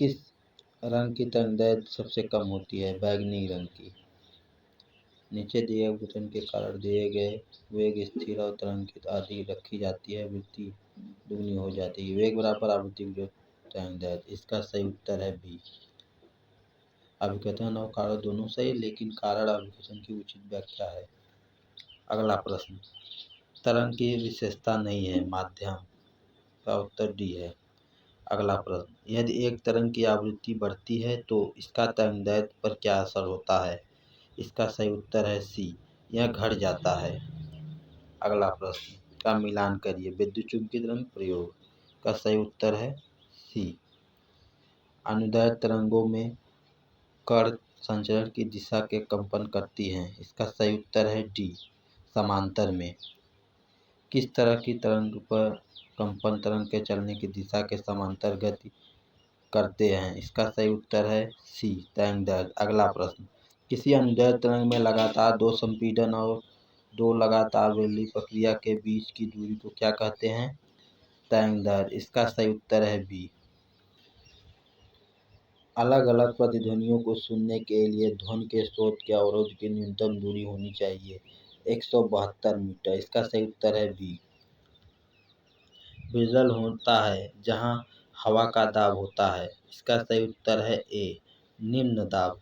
किस रंग की तरंगदैर्घ्य सबसे कम होती है? बैंगनी रंग की। नीचे दिए गए विवरण के कारण दिए गए वेग स्थिर और तरंग की आदि रखी जाती है, आवृत्ति दुगनी हो जाती है। वेग बराबर आवृत्ति विरुद्ध तरंगदैर्घ्य। इसका सही उत्तर है बी। अभिकथन और कारण दोनों सही, लेकिन कारण अभिकथन की उचित व्याख्या है। अगला प्रश्न, तरंग की विशेषता नहीं है, माध्यम। का उत्तर डी है। अगला प्रश्न, यदि एक तरंग की आवृत्ति बढ़ती है तो इसका तरंगदैर्घ्य पर क्या असर होता है? इसका सही उत्तर है सी, यह घट जाता है। अगला प्रश्न का मिलान करिए। विद्युत चुंबकीय तरंग प्रयोग का सही उत्तर है सी। अनुदैर्घ्य तरंगों में कण संचरण की दिशा के कंपन करती हैं। इसका सही उत्तर है डी, समांतर में। किस तरह की तरंग पर कंपन तरंग के चलने की दिशा के समांतर गति करते हैं? इसका सही उत्तर है सी, तरंगदैर्घ्य। अगला प्रश्न, किसी अनुदैर्घ्य तरंग में लगातार दो संपीड़न और दो लगातार विरली प्रक्रिया के बीच की दूरी को क्या कहते हैं? तरंगदैर्घ्य। इसका सही उत्तर है बी। अलग अलग प्रतिध्वनियों को सुनने के लिए ध्वनि के स्रोत के अवरोध की न्यूनतम दूरी होनी चाहिए 172 मीटर। इसका सही उत्तर है बी। विरल होता है जहां हवा का दाब होता है। इसका सही उत्तर है ए, निम्न दाब।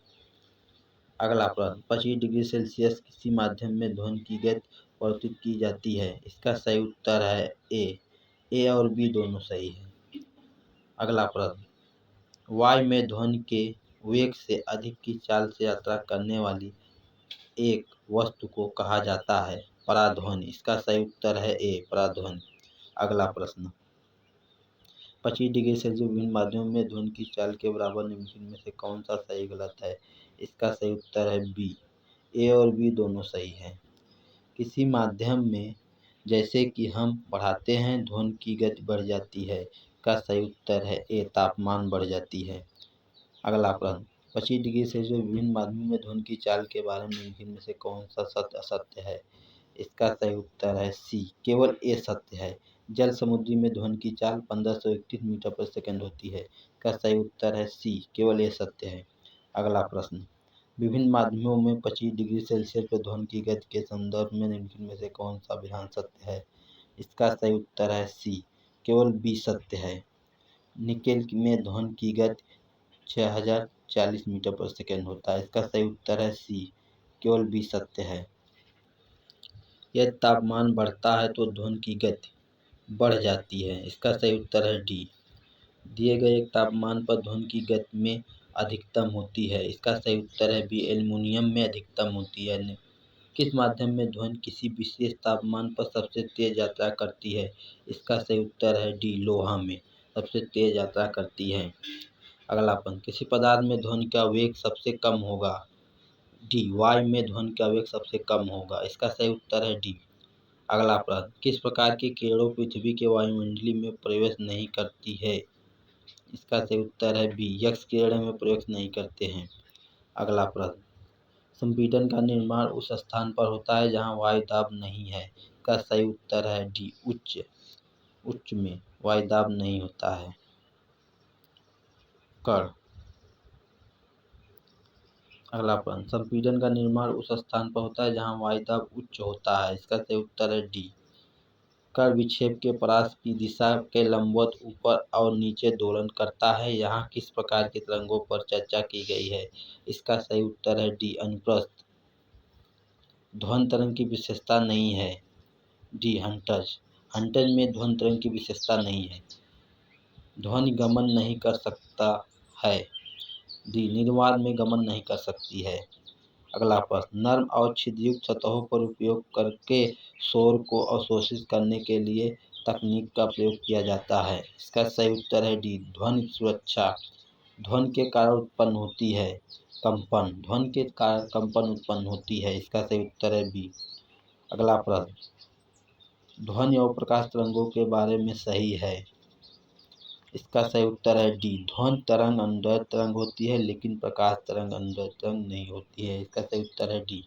अगला प्रश्न, 25 डिग्री सेल्सियस किसी माध्यम में ध्वनि की गति परिवर्तित की जाती है। इसका सही उत्तर है ए और बी दोनों सही है। अगला प्रश्न, वायु में ध्वनि के वेग से अधिक की चाल से यात्रा करने वाली एक वस्तु को कहा जाता है? पराध्वनि। इसका सही उत्तर है ए, पराध्वनि। अगला प्रश्न, 25 डिग्री सेल्सियस विभिन्न माध्यमों में ध्वनि की चाल के बराबर निम्नलिखित में से कौन सा सही गलत है? इसका सही उत्तर है बी, ए और बी दोनों सही है। किसी माध्यम में जैसे कि हम बढ़ाते हैं ध्वनि की गति बढ़ जाती है। इसका सही उत्तर है ए, तापमान बढ़ जाती है। अगला प्रश्न, 25 डिग्री सेल्सियस विभिन्न माध्यमों में ध्वनि की चाल के बारे में निम्नलिखित में से कौन सा सत्य असत्य है? इसका सही उत्तर है सी, केवल ए सत्य है। जल समुद्री में ध्वनि की चाल 1531 मीटर प्रति सेकंड होती है। इसका सही उत्तर है सी, केवल ए सत्य है। अगला प्रश्न, विभिन्न माध्यमों में 25 डिग्री सेल्सियस पर ध्वनि की गति के संदर्भ में निम्नलिखित में से कौन सा विधान सत्य है? इसका सही उत्तर है सी, केवल बी सत्य है। निकेल में ध्वनि की गति 6040 मीटर प्रति सेकंड होता है। इसका सही उत्तर है सी, केवल बी सत्य है। यदि तापमान बढ़ता है तो ध्वनि की गति बढ़ जाती है। इसका सही उत्तर है डी। दिए गए एक तापमान पर ध्वनि की गति में अधिकतम होती है। इसका सही उत्तर है बी, एल्युमिनियम में अधिकतम होती है। किस माध्यम में ध्वनि किसी विशेष तापमान पर सबसे तेज यात्रा करती है? इसका सही उत्तर है डी, लोहा में सबसे तेज यात्रा करती है। अगला प्रश्न, किसी पदार्थ में ध्वनि का वेग सबसे कम होगा? डी, वायु में ध्वनि का वेग सबसे कम होगा। इसका सही उत्तर है डी। अगला प्रश्न, किस प्रकार की किरणों पृथ्वी के वायुमंडली में प्रवेश नहीं करती है? इसका सही उत्तर है बी, एक्स किरणें में प्रवेश नहीं करते हैं। अगला प्रश्न, संपीड़न का निर्माण उस स्थान पर होता है जहां वायु दाब नहीं है। इसका सही उत्तर है डी, उच्च में वायु दाब नहीं होता है। कण। अगला प्रश्न, संपीड़न का निर्माण उस स्थान पर होता है जहां वायु दाब उच्च होता है। इसका सही उत्तर है डी। कण विक्षेप के परास की दिशा के लंबवत ऊपर और नीचे दोलन करता है। यहाँ किस प्रकार की तरंगों पर चर्चा की गई है? इसका सही उत्तर है डी, अनुप्रस्थ। ध्वनि तरंग की विशेषता नहीं है। डी, हंटज। हंटज में ध्वनि तरंग की विशेषता नहीं है। ध्वनि गमन नहीं कर सकता है। डी, निर्वात में गमन नहीं कर सकती है। अगला प्रश्न, नर्म और छिद्रयुक्त सतहों पर उपयोग करके शोर को अवशोषित करने के लिए तकनीक का प्रयोग किया जाता है। इसका सही उत्तर है डी, ध्वनि सुरक्षा। ध्वनि के कारण उत्पन्न होती है कंपन। ध्वनि के कारण कंपन उत्पन्न होती है। इसका सही उत्तर है बी। अगला प्रश्न, ध्वनि और प्रकाश तरंगों के बारे में सही है। इसका सही उत्तर है डी, ध्वनि तरंग अनुदैर्घ्य तरंग होती है लेकिन प्रकाश तरंग अनुदैर्घ्य तरंग नहीं होती है। इसका सही उत्तर है डी।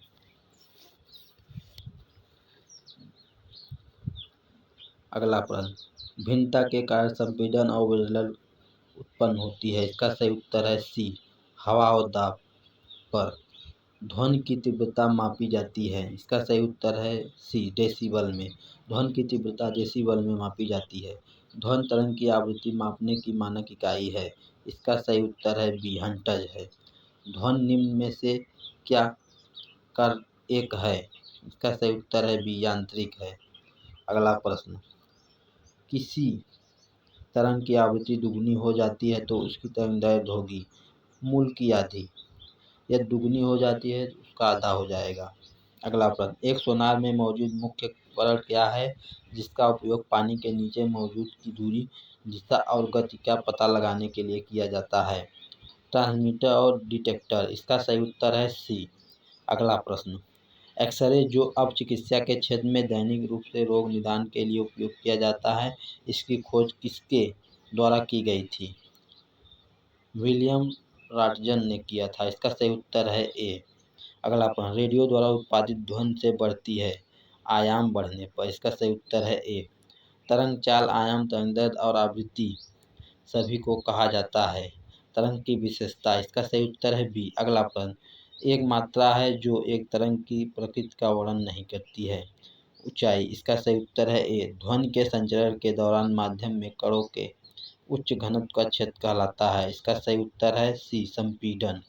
अगला प्रश्न, भिन्नता के कारण संपीड़न और विरलन उत्पन्न होती है? इसका सही उत्तर है सी, हवा और दाब पर। ध्वनि की तीव्रता मापी जाती है? इसका सही उत्तर है सी, डेसिबल में। ध्वनि की तीव्रता डेसिबल में मापी जाती है। ध्वनि तरंग की आवृत्ति मापने की मानक इकाई है? इसका सही उत्तर है बी, हर्ट्ज है। ध्वनि निम्न में से क्या कर एक है? इसका सही उत्तर है बी, यांत्रिक है। अगला प्रश्न, किसी तरंग की आवृत्ति दुगनी हो जाती है तो उसकी तरंगदैर्घ्य होगी मूल की आधी। यदि दुगनी हो जाती है तो उसका आधा हो जाएगा। अगला प्रश्न, एक सोनार में मौजूद मुख्य उपकरण क्या है जिसका उपयोग पानी के नीचे मौजूद की दूरी, दिशा और गति का पता लगाने के लिए किया जाता है? ट्रांसमीटर और डिटेक्टर। इसका सही उत्तर है सी। अगला प्रश्न, एक्सरे जो अब चिकित्सा के क्षेत्र में दैनिक रूप से रोग निदान के लिए उपयोग किया जाता है, इसकी खोज किसके द्वारा की गई थी? विलियम रॉन्टगन ने किया था। इसका सही उत्तर है ए। अगला प्रश्न, रेडियो द्वारा उत्पादित ध्वनि से बढ़ती है आयाम बढ़ने पर? इसका सही उत्तर है ए। तरंग चाल, आयाम, तरंगदैर्घ्य और आवृत्ति सभी को कहा जाता है तरंग की विशेषता। इसका सही उत्तर है बी। अगला प्रश्न, एक मात्रा है जो एक तरंग की प्रकृति का वर्णन नहीं करती है? ऊंचाई। इसका सही उत्तर है ए। ध्वनि के संचरण के दौरान माध्यम में कणों के उच्च घनत्व का क्षेत्र कहलाता है? इसका सही उत्तर है सी, संपीड़न।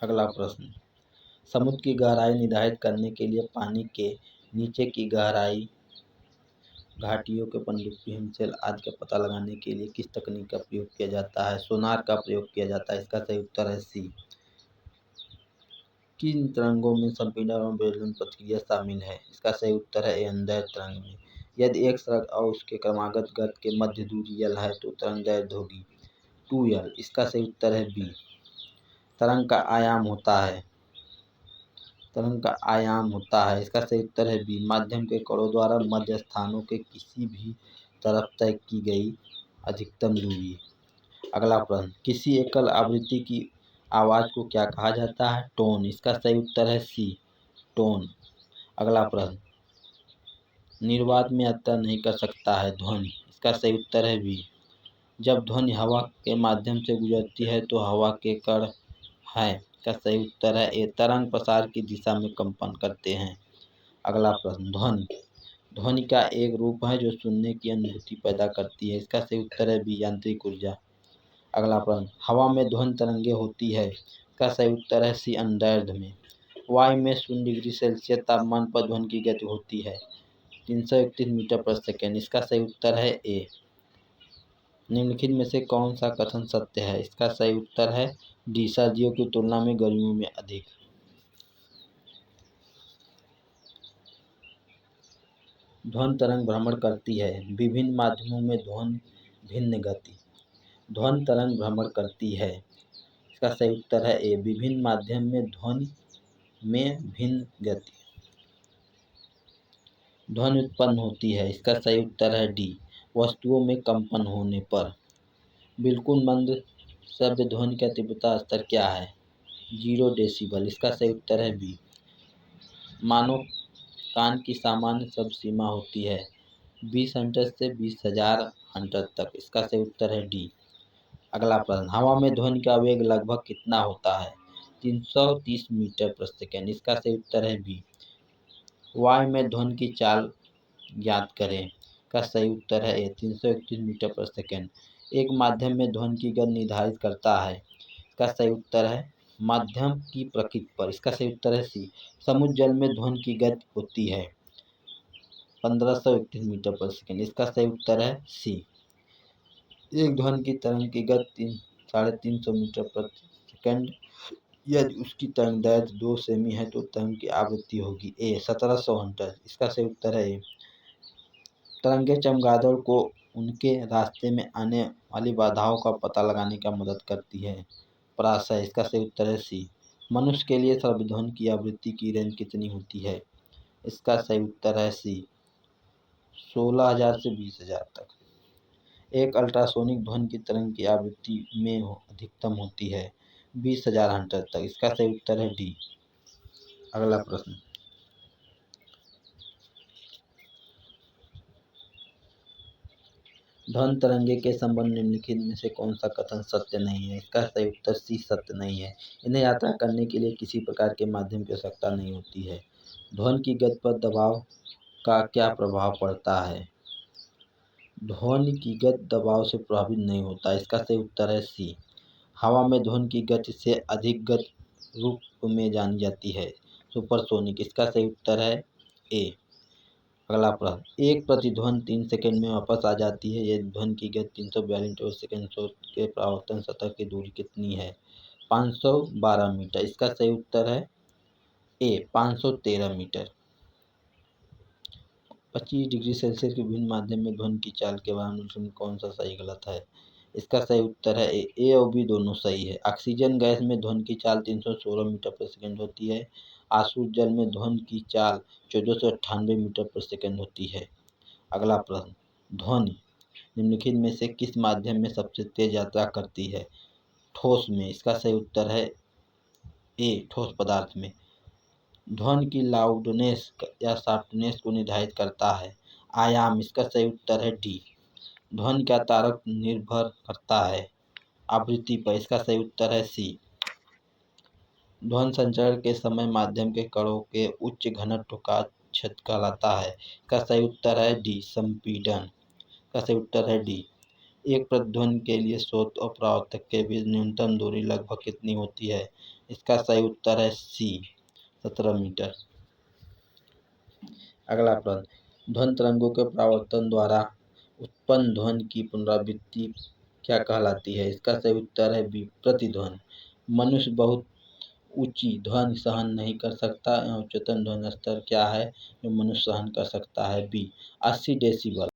अगला प्रश्न, समुद्र की गहराई निर्धारित करने के लिए पानी के नीचे की गहराई, घाटियों के पनडुब्बी, हिमशैल आदि का पता लगाने के लिए किस तकनीक का प्रयोग किया जाता है? सोनार का प्रयोग किया जाता है। इसका सही उत्तर है सी। किन तरंगों में संपीड़न और बेलन प्रतिक्रिया शामिल है? इसका सही उत्तर है ए, अंतःदैर्घ्य तरंग में। यदि एक सड़क और उसके क्रमागत गति के मध्य दूरी L है तो तरंगदैर्घ्य होगी 2L। इसका सही उत्तर है बी। तरंग का आयाम होता है? इसका सही उत्तर है बी, माध्यम के कणों द्वारा मध्य स्थानों के किसी भी तरफ तय की गई अधिकतम दूरी। अगला प्रश्न, किसी एकल आवृत्ति की आवाज़ को क्या कहा जाता है? टोन। इसका सही उत्तर है सी, टोन। अगला प्रश्न, निर्वात में यात्रा नहीं कर सकता है ध्वनि? इसका सही उत्तर है बी। जब ध्वनि हवा के माध्यम से गुजरती है तो हवा के कण हैं? इसका सही उत्तर है ए, तरंग प्रसार की दिशा में कंपन करते हैं। अगला प्रश्न, ध्वनि ध्वनि का एक रूप है जो सुनने की अनुभूति पैदा करती है? इसका सही उत्तर है बी, यांत्रिक ऊर्जा। अगला प्रश्न, हवा में ध्वनि तरंगे होती है? इसका सही उत्तर है सी, अंतर्दैर्घ्य में। वायु में 0 डिग्री सेल्सियस तापमान पर ध्वनि की गति होती है 331 मीटर प्रति सेकेंड। इसका सही उत्तर है ए। निम्नलिखित में से कौन सा कथन सत्य है? इसका सही उत्तर है डी, सर्दियों की तुलना में गर्मियों में अधिक। ध्वनि तरंग भ्रमण करती है विभिन्न माध्यमों में ध्वनि भिन्न गति। ध्वनि तरंग भ्रमण करती है, इसका सही उत्तर है ए, विभिन्न माध्यम में ध्वनि में भिन्न गति। ध्वनि उत्पन्न होती है, इसका सही उत्तर है डी, वस्तुओं में कंपन होने पर। बिल्कुल मंद शब्द ध्वनि का तीव्रता स्तर क्या है? 0 डेसिबल। इसका सही उत्तर है बी। मानव कान की सामान्य शब्द सीमा होती है 20 हर्ट्ज से 20,000 हर्ट्ज तक। इसका सही उत्तर है डी। अगला प्रश्न, हवा में ध्वनि का वेग लगभग कितना होता है? 330 मीटर प्रति सेकेंड। इसका सही उत्तर है बी। वायु में ध्वनि की चाल ज्ञात करें। का सही उत्तर है ए, 331 मीटर प्रति सेकेंड। एक माध्यम में ध्वनि की गति निर्धारित करता है? इसका सही उत्तर है माध्यम की प्रकृति पर। इसका सही उत्तर है सी, समुद्र जल में ध्वनि की गति होती है 1531 मीटर प्रति सेकेंड। इसका सही उत्तर है सी। एक ध्वनि की तरंग की गति 350 मीटर प्रति सेकेंड। यदि उसकी तरंगदैर्घ्य 2 सेमी है तो तरंग की आवृत्ति होगी ए, 1700 हर्ट्ज। इसका सही उत्तर है ए। तरंगे चमगादड़ को उनके रास्ते में आने वाली बाधाओं का पता लगाने का मदद करती है पराशय। इसका सही उत्तर है सी। मनुष्य के लिए सर्वध्वनि की आवृत्ति की रेंज कितनी होती है? इसका सही उत्तर है सी, 16,000 से 20,000 तक। एक अल्ट्रासोनिक ध्वनि की तरंग की आवृत्ति में अधिकतम होती है 20,000 हर्ट्ज तक। इसका सही उत्तर है डी। अगला प्रश्न, ध्वनि तरंगे के संबंध निम्नलिखित में से कौन सा कथन सत्य नहीं है? इसका सही उत्तर सी सत्य नहीं है। इन्हें यात्रा करने के लिए किसी प्रकार के माध्यम की आवश्यकता नहीं होती है। ध्वनि की गति पर दबाव का क्या प्रभाव पड़ता है? ध्वनि की गति दबाव से प्रभावित नहीं होता। इसका सही उत्तर है सी। हवा में ध्वनि की गति से अधिक गति रूप में जानी जाती है, सुपरसोनिक। इसका सही उत्तर है ए। अगला प्रश्न, एक प्रतिध्वनि 3 सेकंड में वापस आ जाती है यदि ध्वनि की गति 342 मीटर सेकंड के परावर्तन सतह की दूरी कितनी है? 512 मीटर। इसका सही उत्तर है ए 513 मीटर। 25 डिग्री सेल्सियस के विभिन्न माध्यम में ध्वनि की चाल के बारे में कौन सा सही गलत है? इसका सही उत्तर है ए और बी दोनों सही है। ऑक्सीजन गैस में ध्वनि की चाल 316 मीटर प्रति सेकंड होती है। आसुत जल में ध्वनि की चाल 1498 मीटर प्रति सेकंड होती है। अगला प्रश्न, ध्वनि निम्नलिखित में से किस माध्यम में सबसे तेज यात्रा करती है? ठोस में। इसका सही उत्तर है ए ठोस पदार्थ में। ध्वनि की लाउडनेस या सॉफ्टनेस को निर्धारित करता है आयाम। इसका सही उत्तर है डी। ध्वनि का तारक निर्भर करता है आवृत्ति पर। इसका सही उत्तर है सी। ध्वनि संचरण के समय माध्यम के कणों के उच्च घनत्व का क्षेत्र कहलाता है। इसका सही उत्तर है डी संपीड़न। इसका सही उत्तर है डी। एक प्रतिध्वनि के लिए स्रोत और परावर्तक के बीच न्यूनतम दूरी लगभग कितनी होती है? इसका सही उत्तर है सी 17 मीटर। अगला प्रश्न, ध्वनि तरंगों के परावर्तन द्वारा उत्पन्न ध्वनि की पुनरावृत्ति क्या कहलाती है? इसका सही उत्तर है बी प्रतिध्वनि। मनुष्य बहुत ऊंची ध्वनि सहन नहीं कर सकता। उच्चतम ध्वनि स्तर क्या है जो मनुष्य सहन कर सकता है? B 80 decibel.